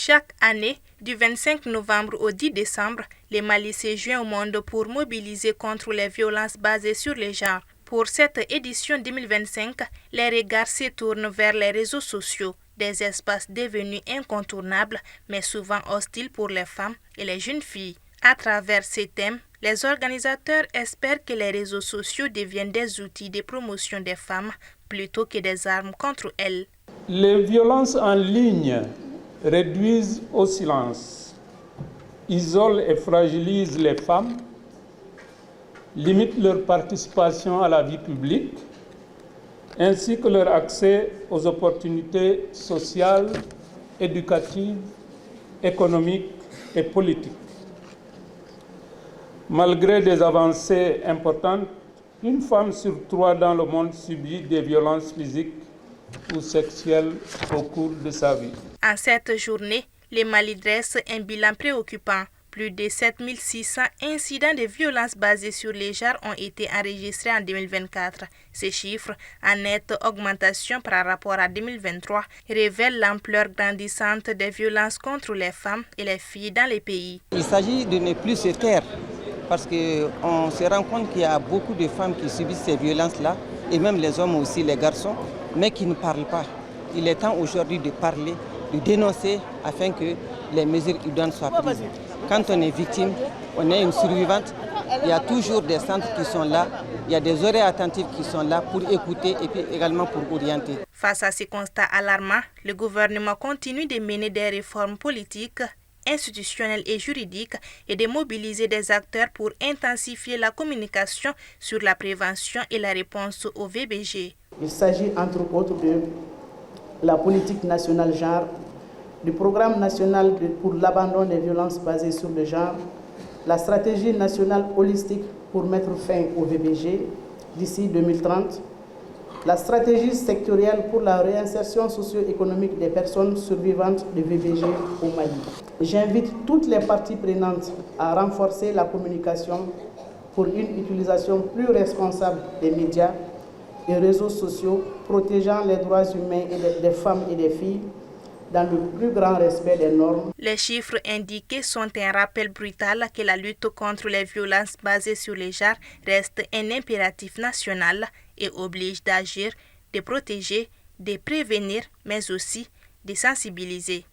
Chaque année, du 25 novembre au 10 décembre, le Mali se joint au monde pour mobiliser contre les violences basées sur le genre. Pour cette édition 2025, les regards se tournent vers les réseaux sociaux, des espaces devenus incontournables, mais souvent hostiles pour les femmes et les jeunes filles. À travers ces thèmes, les organisateurs espèrent que les réseaux sociaux deviennent des outils de promotion des femmes plutôt que des armes contre elles. Les violences en ligne réduisent au silence, isolent et fragilisent les femmes, limitent leur participation à la vie publique, ainsi que leur accès aux opportunités sociales, éducatives, économiques et politiques. Malgré des avancées importantes, une femme sur 3 dans le monde subit des violences physiques ou sexuelles au cours de sa vie. En cette journée, le Mali dresse un bilan préoccupant. Plus de 7600 incidents de violences basées sur les genres ont été enregistrés en 2024. Ces chiffres, en nette augmentation par rapport à 2023, révèlent l'ampleur grandissante des violences contre les femmes et les filles dans les pays. Il s'agit de ne plus se taire parce qu'on se rend compte qu'il y a beaucoup de femmes qui subissent ces violences-là, et même les hommes aussi, les garçons, mais qui ne parlent pas. Il est temps aujourd'hui de parler, de dénoncer afin que les mesures idoines soient prises. Quand on est victime, on est une survivante, il y a toujours des centres qui sont là, il y a des oreilles attentives qui sont là pour écouter et puis également pour orienter. Face à ces constats alarmants, le gouvernement continue de mener des réformes politiques, institutionnelles et juridiques et de mobiliser des acteurs pour intensifier la communication sur la prévention et la réponse au VBG. Il s'agit entre autres de la politique nationale genre, du programme national pour l'abandon des violences basées sur le genre, la stratégie nationale holistique pour mettre fin au VBG d'ici 2030, la stratégie sectorielle pour la réinsertion socio-économique des personnes survivantes de VBG au Mali. J'invite toutes les parties prenantes à renforcer la communication pour une utilisation plus responsable des médias et réseaux sociaux protégeant les droits humains des femmes et des filles dans le plus grand respect des normes. Les chiffres indiqués sont un rappel brutal que la lutte contre les violences basées sur les genres reste un impératif national et oblige d'agir, de protéger, de prévenir, mais aussi de sensibiliser.